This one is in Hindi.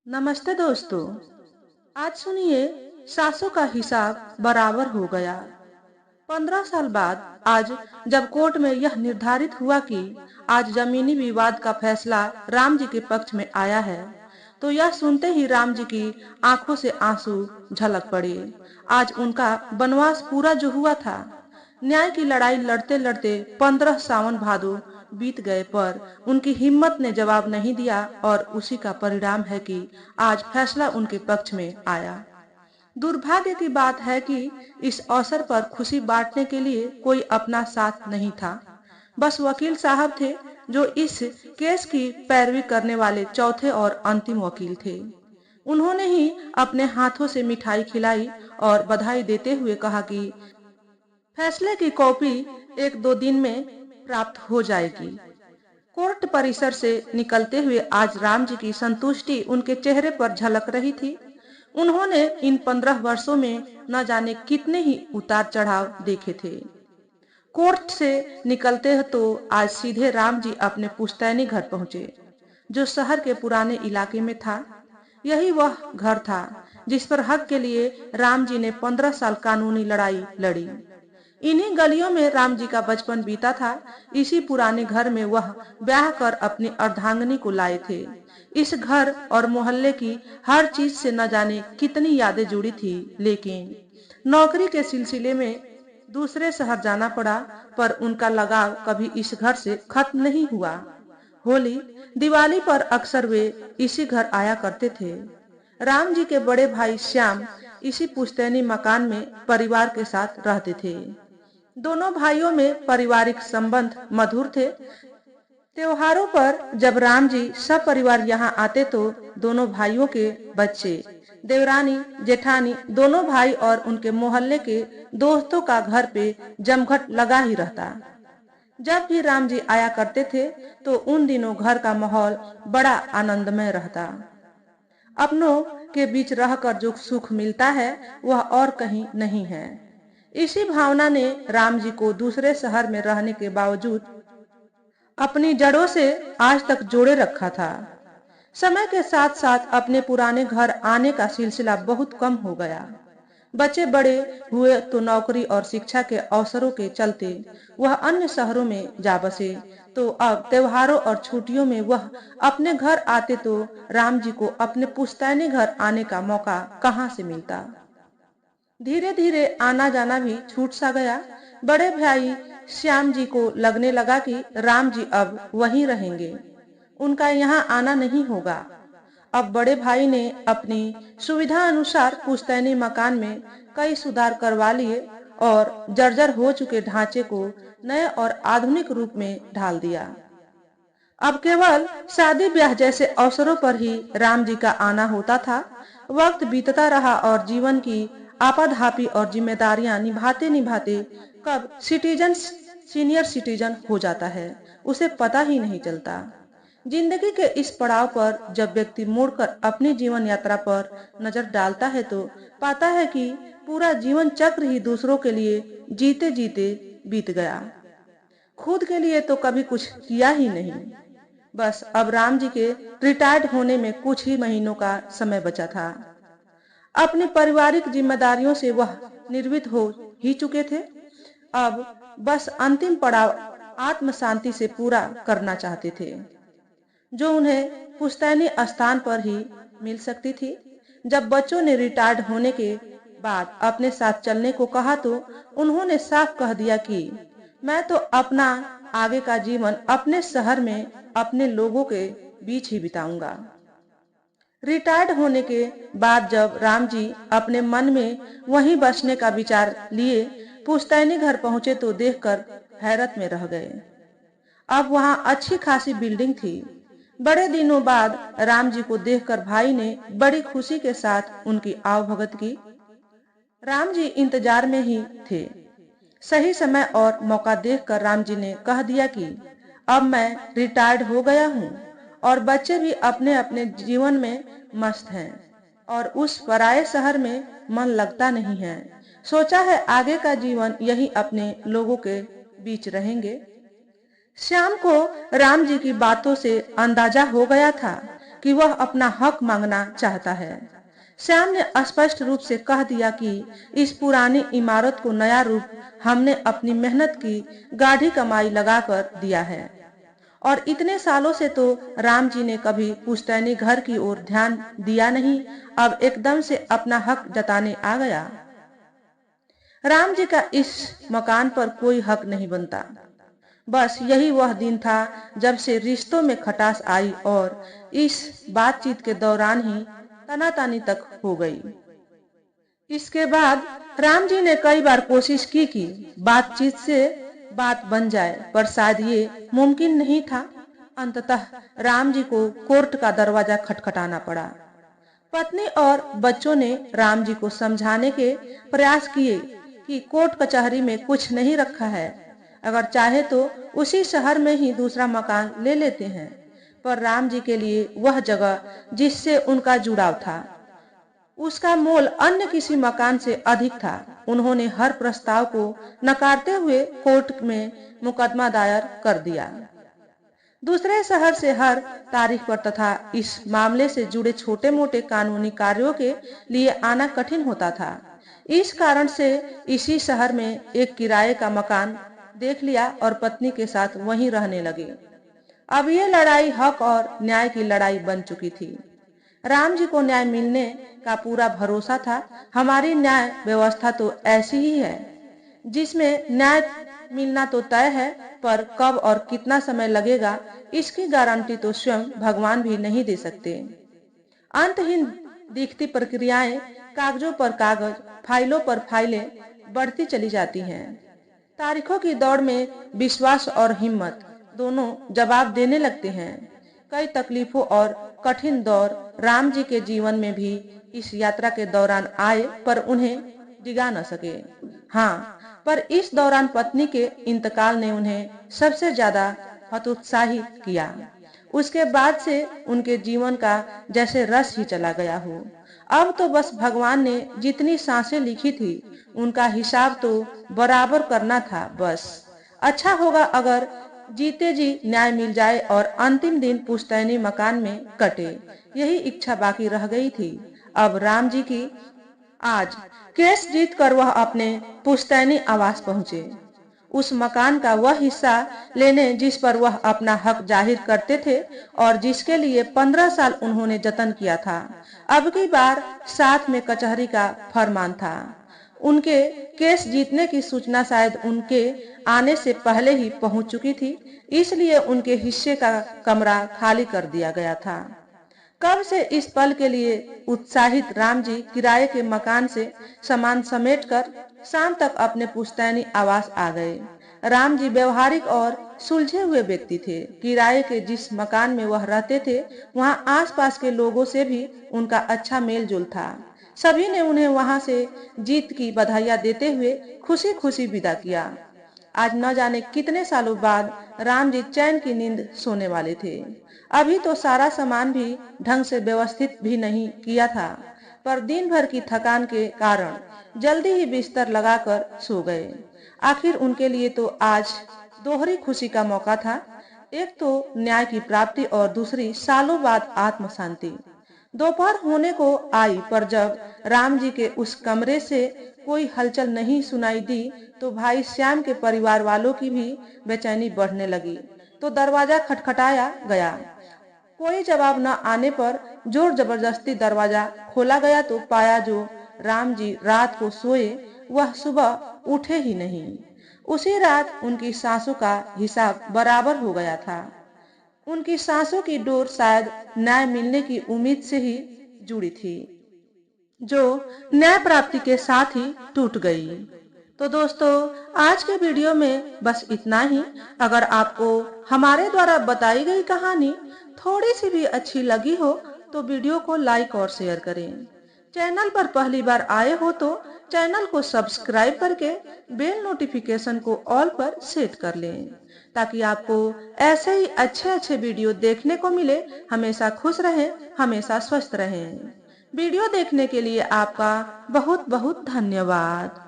नमस्ते दोस्तों। आज सुनिए, सासों का हिसाब बराबर हो गया। 15 साल बाद आज जब कोर्ट में यह निर्धारित हुआ कि आज जमीनी विवाद का फैसला राम जी के पक्ष में आया है, तो यह सुनते ही राम जी की आंखों से आंसू झलक पड़े। आज उनका वनवास पूरा जो हुआ था, न्याय की लड़ाई लड़ते लड़ते 15 सावन भादो बीत गए, पर उनकी हिम्मत ने जवाब नहीं दिया और उसी का परिणाम है कि आज फैसला उनके पक्ष में आया। दुर्भाग्य की बात है कि इस अवसर पर खुशी बांटने के लिए कोई अपना साथ नहीं था। बस वकील साहब थे, जो इस केस की पैरवी करने वाले चौथे और अंतिम वकील थे। उन्होंने ही अपने हाथों से मिठाई खिलाई और बधाई देते हुए कहा कि फैसले की कॉपी 1-2 दिन में प्राप्त हो जाएगी। कोर्ट परिसर से निकलते हुए आज राम जी की संतुष्टि उनके चेहरे पर झलक रही थी। उन्होंने इन 15 वर्षों में न जाने कितने ही उतार चढ़ाव देखे थे। कोर्ट से निकलते तो आज सीधे राम जी अपने पुश्तैनी घर पहुंचे, जो शहर के पुराने इलाके में था। यही वह घर था जिस पर हक के लिए राम जी ने 15 साल कानूनी लड़ाई लड़ी। इन्हीं गलियों में राम जी का बचपन बीता था। इसी पुराने घर में वह ब्याह कर अपनी अर्धांगिनी को लाए थे। इस घर और मोहल्ले की हर चीज से न जाने कितनी यादें जुड़ी थी, लेकिन नौकरी के सिलसिले में दूसरे शहर जाना पड़ा, पर उनका लगाव कभी इस घर से खत्म नहीं हुआ। होली, दिवाली पर अक्सर वे इसी घर आया करते थे। राम जी के बड़े भाई श्याम इसी पुश्तैनी मकान में परिवार के साथ रहते थे। दोनों भाइयों में पारिवारिक संबंध मधुर थे। त्योहारों पर जब राम जी सब परिवार यहाँ आते तो दोनों भाइयों के बच्चे, देवरानी जेठानी, दोनों भाई और उनके मोहल्ले के दोस्तों का घर पे जमघट लगा ही रहता। जब भी राम जी आया करते थे तो उन दिनों घर का माहौल बड़ा आनंदमय रहता। अपनों के बीच रहकर जो सुख मिलता है वह और कहीं नहीं है। इसी भावना ने राम जी को दूसरे शहर में रहने के बावजूद अपनी जड़ों से आज तक जोड़े रखा था। समय के साथ साथ अपने पुराने घर आने का सिलसिला बहुत कम हो गया। बच्चे बड़े हुए तो नौकरी और शिक्षा के अवसरों के चलते वह अन्य शहरों में जा बसे, तो अब त्योहारों और छुट्टियों में वह अपने घर आते तो राम जी को अपने पुश्तैनी घर आने का मौका कहाँ से मिलता। धीरे धीरे आना जाना भी छूट सा गया। बड़े भाई श्याम जी को लगने लगा कि राम जी अब वहीं रहेंगे, उनका यहाँ आना नहीं होगा। अब बड़े भाई ने अपनी सुविधा अनुसार पुश्तैनी मकान में कई सुधार करवा लिए और जर्जर हो चुके ढांचे को नए और आधुनिक रूप में ढाल दिया। अब केवल शादी ब्याह जैसे अवसरों पर ही राम जी का आना होता था। वक्त बीतता रहा और जीवन की आपाधापी और जिम्मेदारियां निभाते निभाते कब सिटीजन सीनियर सिटीजन हो जाता है, उसे पता ही नहीं चलता। जिंदगी के इस पड़ाव पर जब व्यक्ति मुड़कर अपनी जीवन यात्रा पर नजर डालता है तो पाता है कि पूरा जीवन चक्र ही दूसरों के लिए जीते जीते बीत गया। खुद के लिए तो कभी कुछ किया ही नहीं। बस अब राम जी के रिटायर्ड होने में कुछ ही महीनों का समय बचा था। अपनी पारिवारिक जिम्मेदारियों से वह निर्वृत्त हो ही चुके थे। अब बस अंतिम पड़ाव आत्म शांति से पूरा करना चाहते थे, जो उन्हें पुश्तैनी स्थान पर ही मिल सकती थी। जब बच्चों ने रिटायर्ड होने के बाद अपने साथ चलने को कहा तो उन्होंने साफ कह दिया कि मैं तो अपना आगे का जीवन अपने शहर में अपने लोगों के बीच ही बिताऊंगा। रिटायर्ड होने के बाद जब राम जी अपने मन में वहीं बसने का विचार लिए पुश्तैनी घर पहुंचे तो देखकर हैरत में रह गए। अब वहां अच्छी खासी बिल्डिंग थी। बड़े दिनों बाद राम जी को देखकर भाई ने बड़ी खुशी के साथ उनकी आवभगत की। राम जी इंतजार में ही थे। सही समय और मौका देखकर राम जी ने कह दिया कि अब मैं रिटायर्ड हो गया हूँ और बच्चे भी अपने अपने जीवन में मस्त हैं और उस पराये शहर में मन लगता नहीं है। सोचा है आगे का जीवन यही अपने लोगों के बीच रहेंगे। श्याम को राम जी की बातों से अंदाजा हो गया था कि वह अपना हक मांगना चाहता है। श्याम ने स्पष्ट रूप से कह दिया कि इस पुरानी इमारत को नया रूप हमने अपनी मेहनत की गाढ़ी कमाई लगाकर दिया है, और इतने सालों से तो राम जी ने कभी पुश्तैनी घर की ओर ध्यान दिया नहीं, अब एकदम से अपना हक जताने आ गया। राम जी का इस मकान पर कोई हक नहीं बनता। बस यही वह दिन था जब से रिश्तों में खटास आई और इस बातचीत के दौरान ही तनातानी तक हो गई। इसके बाद राम जी ने कई बार कोशिश की कि बातचीत से बात बन जाए, पर शायद ये मुमकिन नहीं था। अंततः राम जी को कोर्ट का दरवाजा खटखटाना पड़ा। पत्नी और बच्चों ने राम जी को समझाने के प्रयास किए कि कोर्ट कचहरी में कुछ नहीं रखा है, अगर चाहे तो उसी शहर में ही दूसरा मकान ले लेते हैं। पर राम जी के लिए वह जगह जिससे उनका जुड़ाव था, उसका मोल अन्य किसी मकान से अधिक था। उन्होंने हर प्रस्ताव को नकारते हुए कोर्ट में मुकदमा दायर कर दिया। दूसरे शहर से हर तारीख पर तथा इस मामले से जुड़े छोटे मोटे कानूनी कार्यों के लिए आना कठिन होता था। इस कारण से इसी शहर में एक किराए का मकान देख लिया और पत्नी के साथ वहीं रहने लगे। अब ये लड़ाई हक और न्याय की लड़ाई बन चुकी थी। राम जी को न्याय मिलने का पूरा भरोसा था। हमारी न्याय व्यवस्था तो ऐसी ही है जिसमें न्याय मिलना तो तय है, पर कब और कितना समय लगेगा इसकी गारंटी तो स्वयं भगवान भी नहीं दे सकते। अंतहीन दिखती प्रक्रियाएं, कागजों पर कागज, फाइलों पर फाइलें बढ़ती चली जाती हैं। तारीखों की दौड़ में विश्वास और हिम्मत दोनों जवाब देने लगते हैं। कई तकलीफों और कठिन दौर राम जी के जीवन में भी इस यात्रा के दौरान आए, पर उन्हें डिगा न सके। हाँ, पर इस दौरान पत्नी के इंतकाल ने उन्हें सबसे ज्यादा हतोत्साहित किया। उसके बाद से उनके जीवन का जैसे रस ही चला गया हो। अब तो बस भगवान ने जितनी सांसें लिखी थी उनका हिसाब तो बराबर करना था। बस अच्छा होगा अगर जीते जी न्याय मिल जाए और अंतिम दिन पुश्तैनी मकान में कटे, यही इच्छा बाकी रह गई थी। अब राम जी की आज केस जीत कर वह अपने पुश्तैनी आवास पहुंचे, उस मकान का वह हिस्सा लेने जिस पर वह अपना हक जाहिर करते थे और जिसके लिए 15 साल उन्होंने जतन किया था। अब की बार साथ में कचहरी का फरमान था। उनके केस जीतने की सूचना शायद उनके आने से पहले ही पहुंच चुकी थी, इसलिए उनके हिस्से का कमरा खाली कर दिया गया था। कब से इस पल के लिए उत्साहित राम जी किराए के मकान से सामान समेटकर शाम तक अपने पुश्तैनी आवास आ गए। राम जी व्यवहारिक और सुलझे हुए व्यक्ति थे। किराए के जिस मकान में वह रहते थे वहां आसपास के लोगों से भी उनका अच्छा मेल जोल था। सभी ने उन्हें वहां से जीत की बधाइयां देते हुए खुशी खुशी विदा किया। आज न जाने कितने सालों बाद राम जी चैन की नींद सोने वाले थे। अभी तो सारा सामान भी ढंग से व्यवस्थित भी नहीं किया था, पर दिन भर की थकान के कारण जल्दी ही बिस्तर लगाकर सो गए। आखिर उनके लिए तो आज दोहरी खुशी का मौका था, एक तो न्याय की प्राप्ति और दूसरी सालों बाद आत्म शांति। दोपहर होने को आई, पर जब राम जी के उस कमरे से कोई हलचल नहीं सुनाई दी तो भाई श्याम के परिवार वालों की भी बेचैनी बढ़ने लगी। तो दरवाजा खटखटाया गया। कोई जवाब न आने पर जोर जबरदस्ती दरवाजा खोला गया तो पाया जो राम जी रात को सोए वह सुबह उठे ही नहीं। उसी रात उनकी सांसों का हिसाब बराबर हो गया था। उनकी सांसों की डोर शायद न्याय मिलने की उम्मीद से ही जुड़ी थी, जो न्याय प्राप्ति के साथ ही टूट गई। तो दोस्तों, आज के वीडियो में बस इतना ही। अगर आपको हमारे द्वारा बताई गई कहानी थोड़ी सी भी अच्छी लगी हो तो वीडियो को लाइक और शेयर करें। चैनल पर पहली बार आए हो तो चैनल को सब्सक्राइब करके बेल नोटिफिकेशन को ऑल पर सेट कर लें, ताकि आपको ऐसे ही अच्छे अच्छे वीडियो देखने को मिले। हमेशा खुश रहें, हमेशा स्वस्थ रहें। वीडियो देखने के लिए आपका बहुत बहुत धन्यवाद।